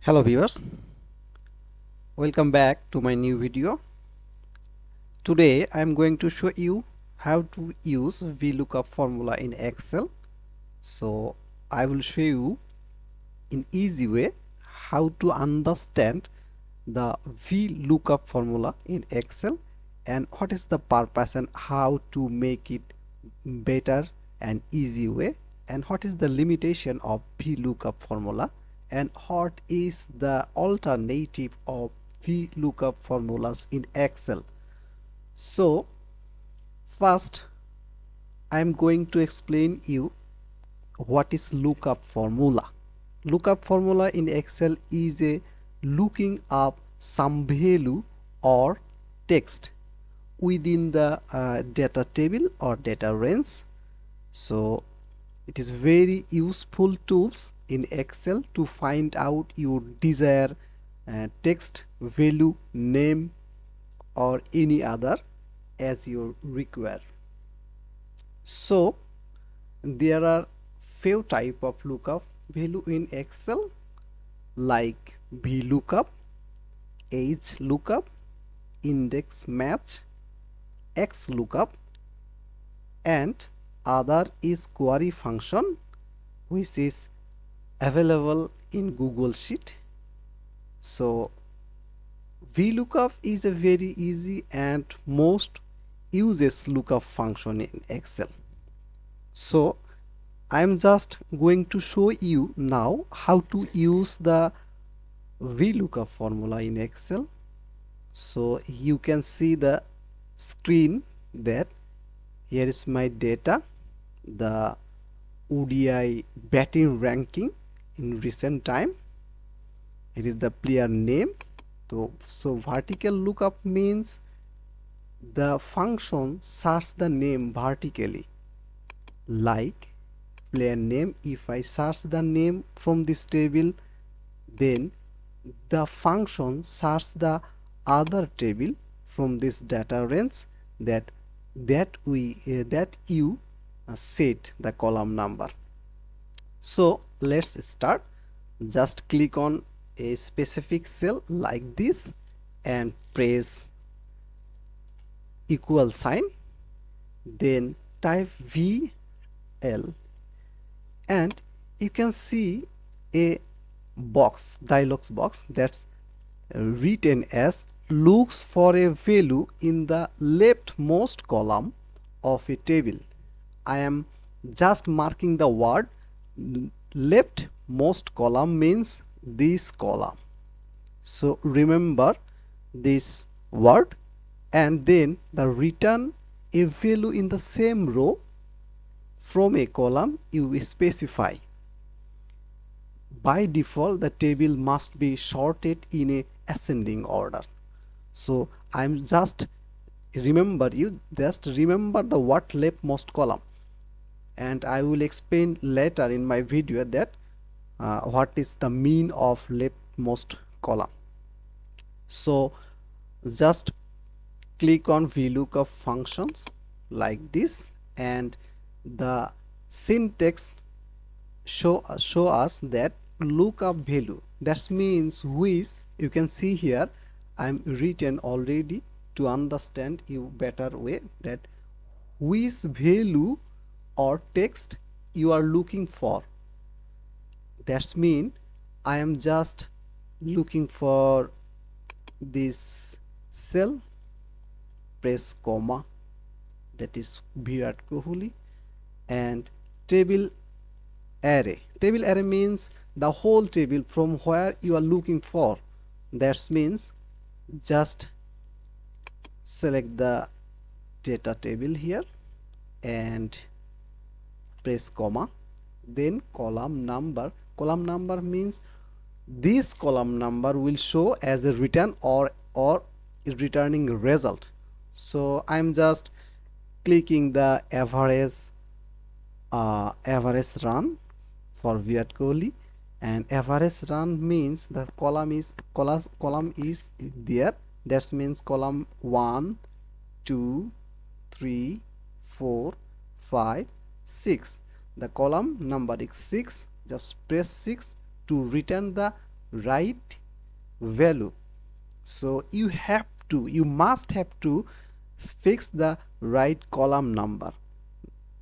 Hello viewers, welcome back to my new video. Today I am going to show you how to use Vlookup formula in Excel. So I will show you in easy way how to understand the Vlookup formula in Excel and what is the purpose and how to make it better and easy way, and what is the limitation of Vlookup formula, and what is the alternative of Vlookup formulas in Excel. So first I am going to explain you what is lookup formula. Lookup formula in Excel is a looking up some value or text within the data table or data range. So it is very useful tools in Excel to find out your desired text, value, name or any other as you require. So there are few type of lookup value in Excel like VLOOKUP, age lookup, index match, XLOOKUP, and other is query function which is available in Google Sheet. So VLOOKUP is a very easy and most uses lookup function in Excel. So I am just going to show you now how to use the VLOOKUP formula in Excel. So you can see the screen that here is my data, the ODI batting ranking in recent time. It is the player name. So vertical lookup means the function search the name vertically, like player name. If I search the name from this table, then the function search the other table from this data range that you set the column number. So let's start. Just click on a specific cell like this and press equal sign, then type VL, and you can see a dialog box that's written as looks for a value in the leftmost column of a table. I am just marking the word leftmost column means this column. So remember this word, and then the return a value in the same row from a column you specify. By default the table must be sorted in a ascending order. So I'm just remember the what leftmost column, and I will explain later in my video that what is the mean of leftmost column. So just click on VLOOKUP functions like this, and the syntax show us that lookup value, that means which you can see here I'm written already to understand you better way, that which value or text you are looking for. That means I am just looking for this cell, press comma, that is Virat Kohli, and table array. Table array means the whole table from where you are looking for. That means just select the data table here and press comma, then column number. Column number means this column number will show as a return or returning result. So I'm just clicking the average run for Virat Kohli, and average run means the column is there. That means column 1 2 3 4 5 6. The column number is 6. Just press 6 to return the right value. So you must have to fix the right column number.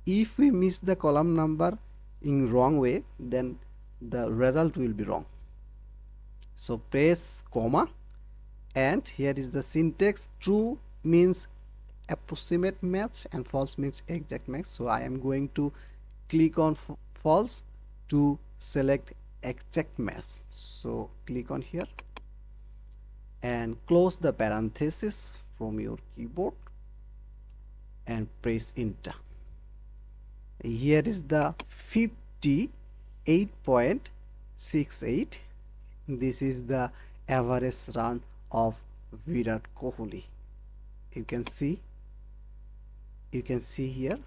If we miss the column number in wrong way, then the result will be wrong. So press comma, and here is the syntax. True means approximate match and false means exact match. So I am going to click on false to select exact match. So click on here and close the parenthesis from your keyboard and press enter. Here is the 58.68. This is the average run of Virat Kohli. You can see here.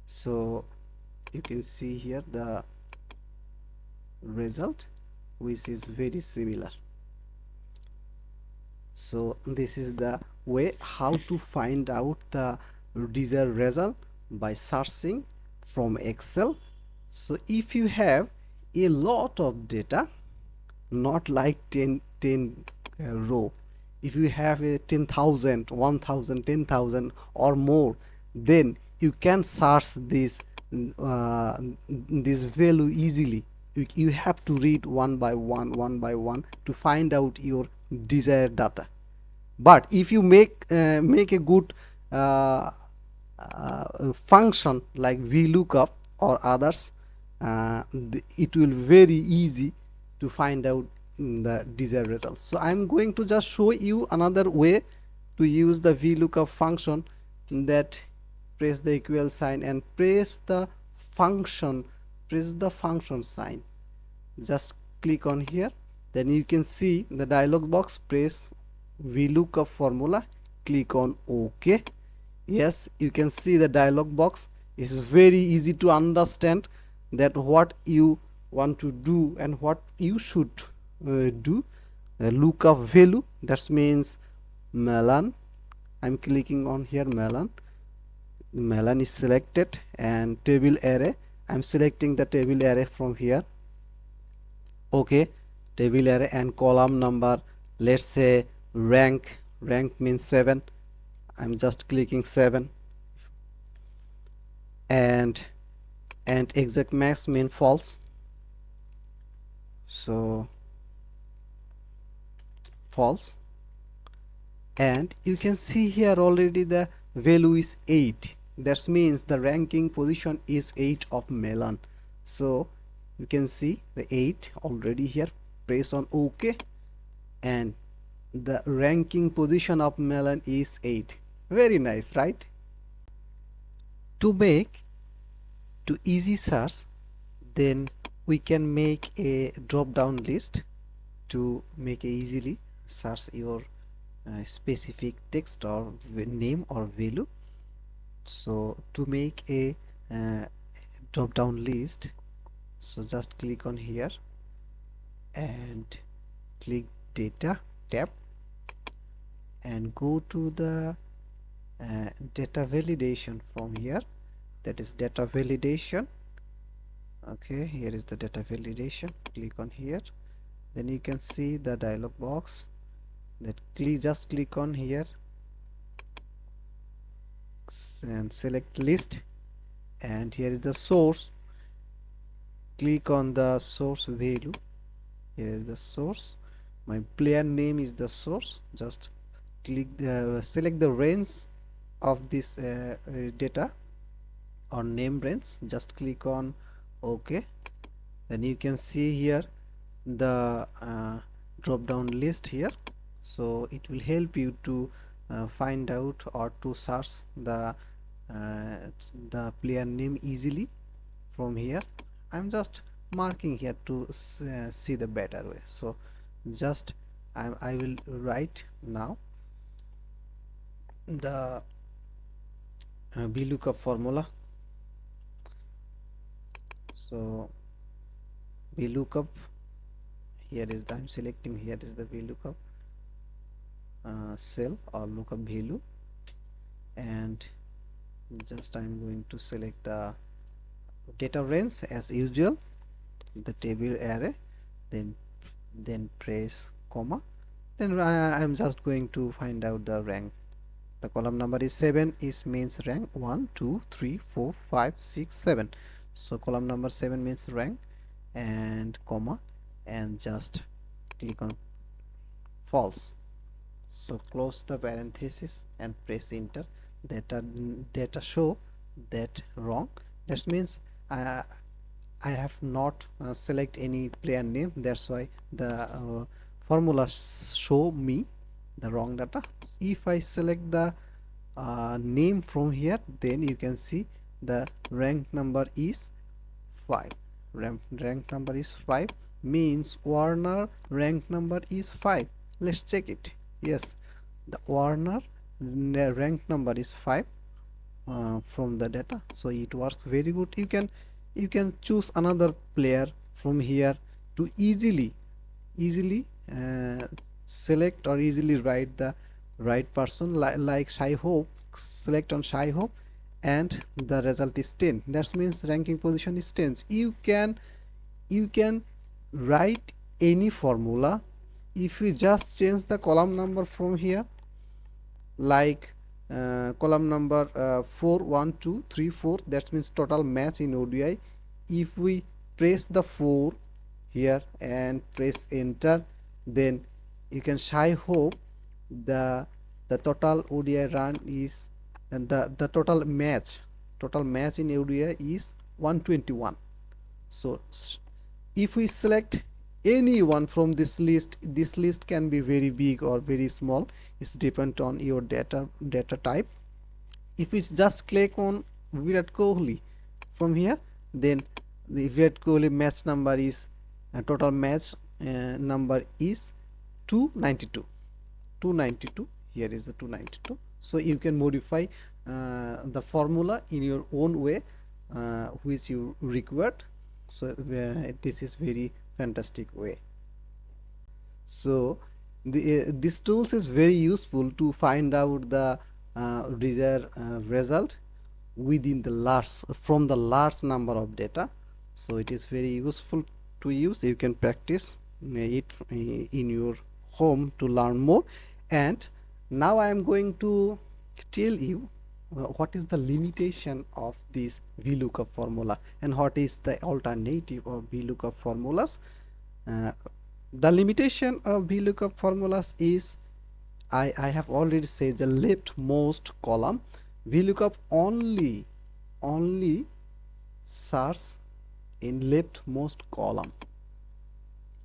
So you can see here the result, which is very similar. So this is the way how to find out the desired result by searching from Excel. So if you have a lot of data, not like 10 row, if you have a 10,000, 1,000, 10,000 or more, then you can search this value easily. You have to read one by one to find out your desired data. But if you make a good function like Vlookup or others, it will very easy to find out the desired results. So I'm going to just show you another way to use the Vlookup function, that press the equal sign and press the function sign. Just click on here, then you can see the dialog box. Press Vlookup formula, click on OK. Yes, you can see the dialog box is very easy to understand that what you want to do and what you should do. Lookup value, that means melon. I'm clicking on here, melon is selected, and table array, I'm selecting the table array from here. Okay, table array, and column number, let's say rank means 7. I'm just clicking 7, and exact max mean false. So false, and you can see here already the value is 8. That means the ranking position is 8 of melon. So you can see the 8 already here. Press on OK, and the ranking position of melon is 8. Very nice, right? To easy search, then we can make a drop down list to make a easily search your specific text or name or value. So to make a drop down list, so just click on here and click data tab and go to the data validation from here, that is data validation. Okay, here is the data validation. Click on here, then you can see the dialog box, that just click on here and select list, and here is the source. Click on the source value. Here is the source. My player name is the source. Just click select the range of this data or name range. Just click on OK. Then you can see here the drop down list here. So it will help you to find out or to search the player name easily from here. I'm just marking here to see the better way. So just I will write now the Vlookup formula. So Vlookup, here is the, I'm selecting, here is the Vlookup cell or lookup value, and just I'm going to select the data range as usual. the table array, then press comma, then I'm just going to find out the rank. The column number is 7 is means rank 1 2 3 4 5 6 7. So column number 7 means rank, and comma, and just click on false. So close the parenthesis and press enter. Data show that wrong. That means I have not select any player name, that's why the formula show me the wrong data. If I select the name from here, then you can see the rank number is 5. Rank number is 5 means Warner rank number is 5. Let's check it. Yes, the Warner rank number is 5 from the data, so it works very good. You can choose another player from here to easily select or easily write the right person, like Shai Hope. Select on Shai Hope and the result is 10. That means ranking position is 10. You can write any formula. If you just change the column number from here, like column number 4 1 2 3 4, that means total match in ODI. If we press the 4 here and press enter, then you can Shai Hope the total ODI run is, and the total match in ODI is 121. So if we select any one from this list can be very big or very small, it's depend on your data type. If we just click on Virat Kohli from here, then the Virat Kohli match number is total match number is 292. Here is the 292. So you can modify the formula in your own way which you required. So this is very fantastic way. So this tools is very useful to find out the desired result within the from the large number of data. So it is very useful to use. You can practice it in your home to learn more. And now I am going to tell you what is the limitation of this Vlookup formula and what is the alternative of Vlookup formulas. The limitation of Vlookup formulas is, I have already said, the leftmost column. Vlookup only search in leftmost column.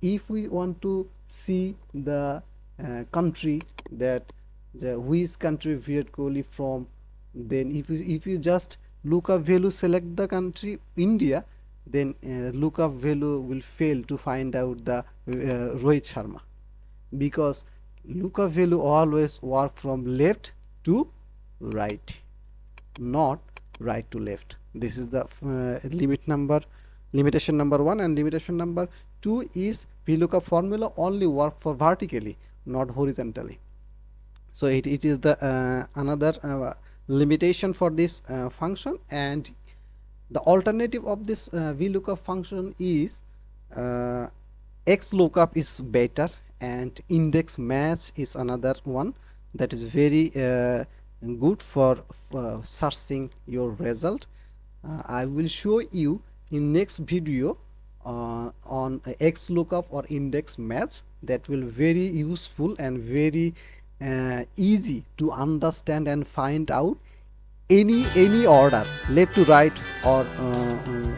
If we want to see the country, that which country Virat Kohli from, then if you just lookup value select the country India, then lookup value will fail to find out the Rohit Sharma, because lookup value always work from left to right, not right to left. This is the limitation number 1, and limitation number 2 is Vlookup formula only work for vertically, not horizontally. So it is the another limitation for this function. And the alternative of this Vlookup function is XLOOKUP is better, and index match is another one that is very good for searching your result. I will show you in next video on XLOOKUP or index match. That will very useful and very easy to understand and find out any order, left to right, or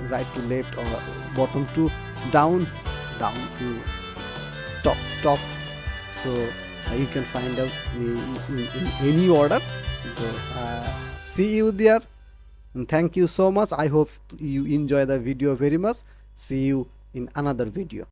right to left, or bottom to down to top. So you can find out in any order. So, see you there, and thank you so much. I hope you enjoy the video very much. See you in another video.